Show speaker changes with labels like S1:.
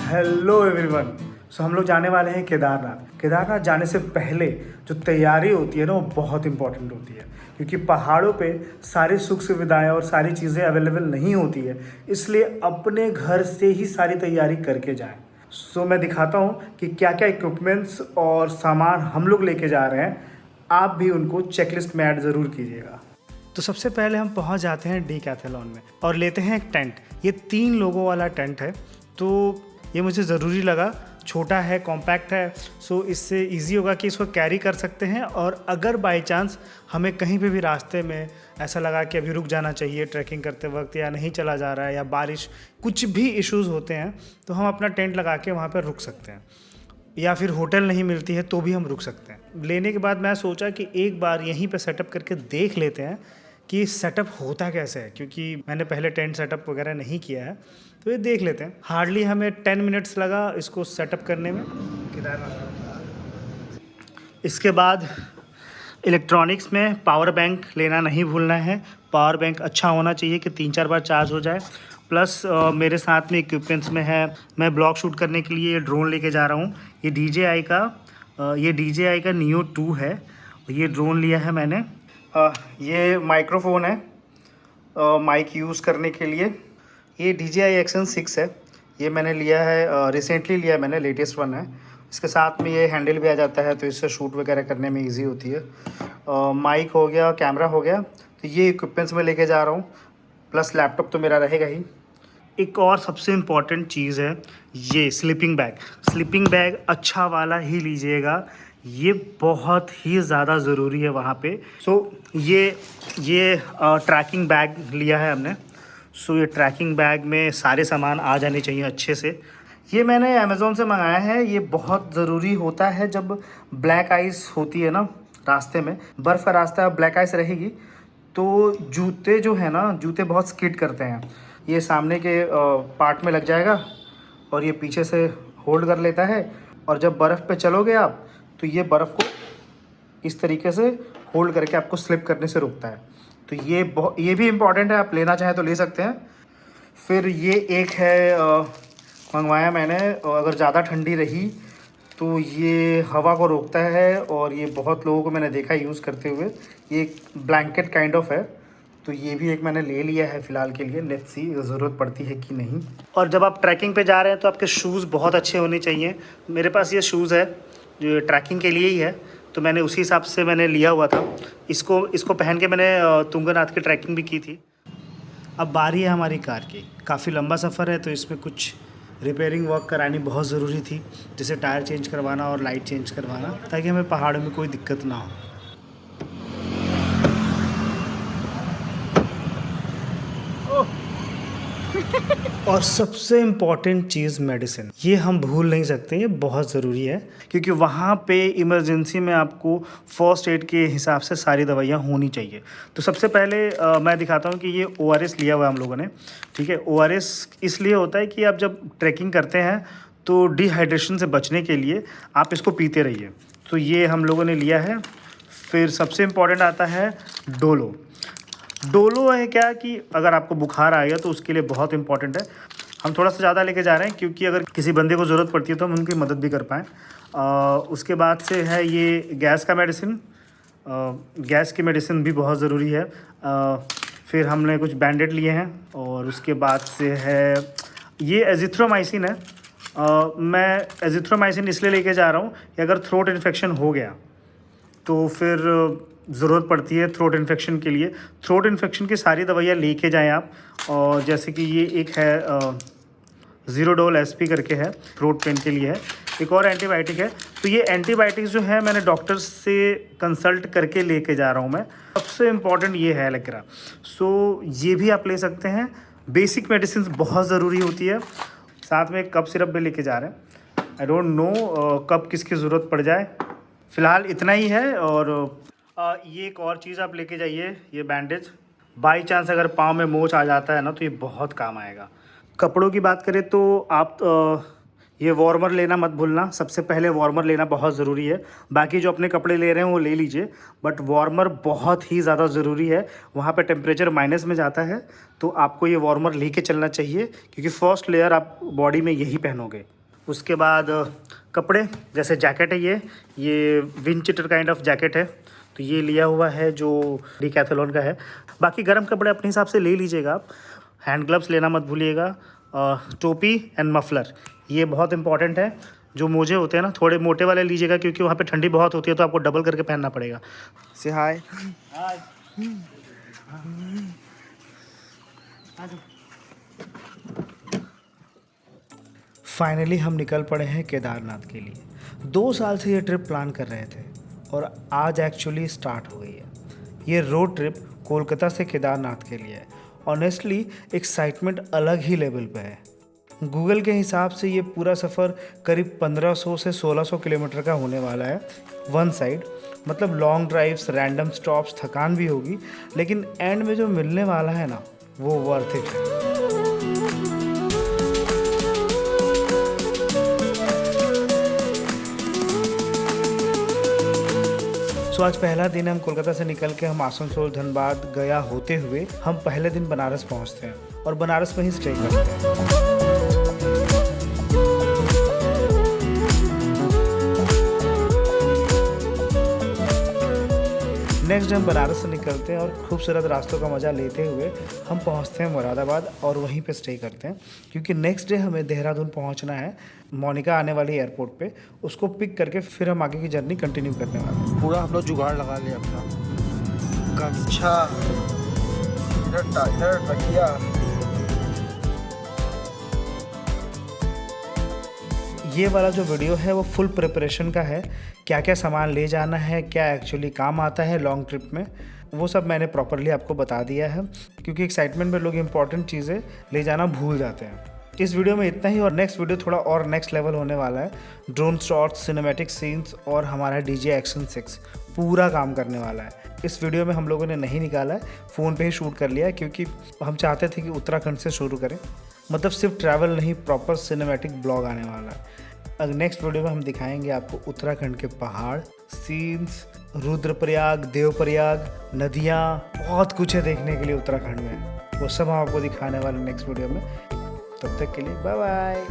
S1: Hello everyone. सो हम लोग जाने वाले हैं केदारनाथ। केदारनाथ जाने से पहले जो तैयारी होती है ना, वो बहुत इंपॉर्टेंट होती है, क्योंकि पहाड़ों पे सारी सुख सुविधाएं और सारी चीज़ें अवेलेबल नहीं होती है। इसलिए अपने घर से ही सारी तैयारी करके जाएं। सो मैं दिखाता हूँ कि क्या क्या इक्विपमेंट्स और सामान हम लोग लेके जा रहे हैं। आप भी उनको चेकलिस्ट में ऐड ज़रूर कीजिएगा। तो सबसे पहले हम पहुंच जाते हैं डीकैथलॉन में और लेते हैं एक टेंट। ये 3 लोगों वाला टेंट है, तो ये मुझे ज़रूरी लगा। छोटा है, कॉम्पैक्ट है, सो इससे इजी होगा कि इसको कैरी कर सकते हैं। और अगर बाय चांस हमें कहीं पे भी रास्ते में ऐसा लगा कि अभी रुक जाना चाहिए ट्रैकिंग करते वक्त, या नहीं चला जा रहा है, या बारिश, कुछ भी इश्यूज़ होते हैं, तो हम अपना टेंट लगा के वहाँ पर रुक सकते हैं। या फिर होटल नहीं मिलती है तो भी हम रुक सकते हैं। लेने के बाद मैं सोचा कि एक बार यहीं पे सेटअप करके देख लेते हैं कि सेटअप होता कैसे है, क्योंकि मैंने पहले टेंट सेटअप वगैरह नहीं किया है, तो ये देख लेते हैं। हार्डली हमें 10 मिनट्स लगा इसको सेटअप करने में। इसके बाद इलेक्ट्रॉनिक्स में पावर बैंक लेना नहीं भूलना है। पावर बैंक अच्छा होना चाहिए कि 3-4 बार चार्ज हो जाए। प्लस मेरे साथ में इक्विपमेंट्स में है, मैं ब्लॉग शूट करने के लिए ये ड्रोन लेके जा रहा हूँ। ये DJI का Neo 2 है। ये ड्रोन लिया है मैंने। ये माइक्रोफोन है माइक यूज़ करने के लिए। ये DJI Action 6 है। ये मैंने लिया है, रिसेंटली लिया मैंने, लेटेस्ट वन है। इसके साथ में ये हैंडल भी आ जाता है, तो इससे शूट वगैरह करने में इजी होती है। माइक हो गया, कैमरा हो गया, तो ये इक्विपमेंट्स मैं लेके जा रहा हूँ। प्लस लैपटॉप तो मेरा रहेगा ही। एक और सबसे इम्पॉर्टेंट चीज़ है ये स्लीपिंग बैग। स्लीपिंग बैग अच्छा वाला ही लीजिएगा, ये बहुत ही ज़्यादा ज़रूरी है वहाँ पे। ये ट्रैकिंग बैग लिया है हमने। ये ट्रैकिंग बैग में सारे सामान आ जाने चाहिए अच्छे से। ये मैंने अमेज़ोन से मंगाया है। ये बहुत ज़रूरी होता है जब ब्लैक आइस होती है ना रास्ते में, बर्फ़ का रास्ता, ब्लैक आइस रहेगी, तो जूते जो है ना, जूते बहुत स्किड करते हैं। ये सामने के पार्ट में लग जाएगा और ये पीछे से होल्ड कर लेता है, और जब बर्फ़ पे चलोगे आप, तो ये बर्फ़ को इस तरीके से होल्ड करके आपको स्लिप करने से रोकता है। तो ये भी इम्पॉर्टेंट है, आप लेना चाहें तो ले सकते हैं। फिर ये एक है, मंगवाया मैंने, और अगर ज़्यादा ठंडी रही तो ये हवा को रोकता है, और ये बहुत लोगों को मैंने देखा यूज़ करते हुए। ये एक ब्लैंकेट काइंड ऑफ है, तो ये भी एक मैंने ले लिया है फ़िलहाल के लिए। लेट्स सी ज़रूरत पड़ती है कि नहीं। और जब आप ट्रैकिंग पे जा रहे हैं तो आपके शूज़ बहुत अच्छे होने चाहिए। मेरे पास ये शूज़ है जो ट्रैकिंग के लिए ही है, तो मैंने उसी हिसाब से मैंने लिया हुआ था। इसको पहन के मैंने तुंगनाथ की ट्रैकिंग भी की थी। अब बारी है हमारी कार की। काफ़ी लंबा सफ़र है, तो इसमें कुछ रिपेयरिंग वर्क करानी बहुत ज़रूरी थी, जैसे टायर चेंज करवाना और लाइट चेंज करवाना, ताकि हमें पहाड़ों में कोई दिक्कत ना हो। और सबसे इम्पॉर्टेंट चीज़ मेडिसिन, ये हम भूल नहीं सकते, ये बहुत ज़रूरी है, क्योंकि वहाँ पे इमरजेंसी में आपको फर्स्ट एड के हिसाब से सारी दवाइयाँ होनी चाहिए। तो सबसे पहले मैं दिखाता हूँ कि ये ORS लिया हुआ है हम लोगों ने। ठीक है, ORS इसलिए होता है कि आप जब ट्रैकिंग करते हैं तो डिहाइड्रेशन से बचने के लिए आप इसको पीते रहिए। तो ये हम लोगों ने लिया है। फिर सबसे इम्पॉर्टेंट आता है डोलो। डोलो है क्या कि अगर आपको बुखार आ गया तो उसके लिए बहुत इंपॉर्टेंट है। हम थोड़ा सा ज़्यादा लेके जा रहे हैं, क्योंकि अगर किसी बंदे को ज़रूरत पड़ती है तो हम उनकी मदद भी कर पाएँ। उसके बाद से है ये गैस का मेडिसिन। गैस की मेडिसिन भी बहुत ज़रूरी है। फिर हमने कुछ बैंडेड लिए हैं, और उसके बाद से है ये एजिथ्रोमाइसिन है। मैं एजिथ्रोमाइसिन इसलिए लेके जा रहा हूँ कि अगर थ्रोट इन्फेक्शन हो गया तो फिर ज़रूरत पड़ती है थ्रोट इन्फेक्शन के लिए। थ्रोट इन्फेक्शन की सारी दवाइयाँ लेके जाएं आप। और जैसे कि ये एक है ज़ीरोडोल SP करके है, थ्रोट पेन के लिए है। एक और एंटीबायोटिक है। तो ये एंटीबायोटिक्स जो है मैंने डॉक्टर से कंसल्ट करके लेके जा रहा हूँ मैं। सबसे इम्पॉर्टेंट ये है लेकरा। ये भी आप ले सकते हैं। बेसिक मेडिसिन बहुत ज़रूरी होती है। साथ में एक कफ सिरप भी लेके जा रहे हैं। आई डोंट नो कब किसकी ज़रूरत पड़ जाए। फ़िलहाल इतना ही है। और ये एक और चीज़ आप लेके जाइए, ये बैंडेज। बाई चांस अगर पाँव में मोच आ जाता है ना, तो ये बहुत काम आएगा। कपड़ों की बात करें तो आप ये वार्मर लेना मत भूलना, सबसे पहले वार्मर लेना बहुत ज़रूरी है। बाकी जो अपने कपड़े ले रहे हैं वो ले लीजिए, बट वार्मर बहुत ही ज़्यादा ज़रूरी है। वहाँ पे टेम्परेचर माइनस में जाता है, तो आपको ये वार्मर लेके चलना चाहिए, क्योंकि फर्स्ट लेयर आप बॉडी में यही पहनोगे। उसके बाद कपड़े, जैसे जैकेट है ये विंड-चिटर काइंड ऑफ जैकेट है, तो ये लिया हुआ है जो डिकैथलॉन का है। बाकी गर्म कपड़े अपने हिसाब से ले लीजिएगा आप। हैंड ग्लव्स लेना मत भूलिएगा। टोपी एंड मफलर ये बहुत इंपॉर्टेंट है। जो मोजे होते हैं ना, थोड़े मोटे वाले लीजिएगा, क्योंकि वहाँ पे ठंडी बहुत होती है, तो आपको डबल करके पहनना पड़ेगा।
S2: से हाय।
S1: फाइनली हम निकल पड़े हैं केदारनाथ के लिए। 2 साल से ये ट्रिप प्लान कर रहे थे और आज एक्चुअली स्टार्ट हो गई है। ये रोड ट्रिप कोलकाता से केदारनाथ के लिए है। ऑनेस्टली एक्साइटमेंट अलग ही लेवल पे है। गूगल के हिसाब से ये पूरा सफ़र करीब 1500 से 1600 किलोमीटर का होने वाला है वन साइड। मतलब लॉन्ग ड्राइव्स, रैंडम स्टॉप्स, थकान भी होगी, लेकिन एंड में जो मिलने वाला है ना, वो वर्थ इट है। सो आज पहला दिन हम कोलकाता से निकल के हम आसनसोल, धनबाद, गया होते हुए हम पहले दिन बनारस पहुंचते हैं और बनारस में ही स्टे करते हैं। नेक्स्ट डे हम बनारस से निकलते हैं और खूबसूरत रास्तों का मज़ा लेते हुए हम पहुंचते हैं मुरादाबाद और वहीं पे स्टे करते हैं, क्योंकि नेक्स्ट डे हमें देहरादून पहुंचना है। मोनिका आने वाली एयरपोर्ट पे, उसको पिक करके फिर हम आगे की जर्नी कंटिन्यू करने वाले हैं।
S2: पूरा हम लोग जुगाड़ लगा लिया अपना। गमछा इधर रखिया।
S1: ये वाला जो वीडियो है वो फुल प्रिपरेशन का है। क्या क्या सामान ले जाना है, क्या एक्चुअली काम आता है लॉन्ग ट्रिप में, वो सब मैंने प्रॉपरली आपको बता दिया है, क्योंकि एक्साइटमेंट में लोग इंपॉर्टेंट चीज़ें ले जाना भूल जाते हैं। इस वीडियो में इतना ही, और नेक्स्ट वीडियो थोड़ा और नेक्स्ट लेवल होने वाला है। ड्रोन शॉट्स, सिनेमैटिक सीन्स और हमारा DJ एक्शन 6 पूरा काम करने वाला है। इस वीडियो में हम लोगों ने नहीं निकाला है, फ़ोन पे ही शूट कर लिया है, क्योंकि हम चाहते थे कि उत्तराखंड से शुरू करें। मतलब सिर्फ ट्रैवल नहीं, प्रॉपर सिनेमैटिक ब्लॉग आने वाला है। अब नेक्स्ट वीडियो में हम दिखाएंगे आपको उत्तराखंड के पहाड़, सीन्स, रुद्रप्रयाग, देवप्रयाग, नदियाँ, बहुत कुछ है देखने के लिए उत्तराखंड में। वो सब हम आपको दिखाने वाले नेक्स्ट वीडियो में। तब तक के लिए बाय बाय।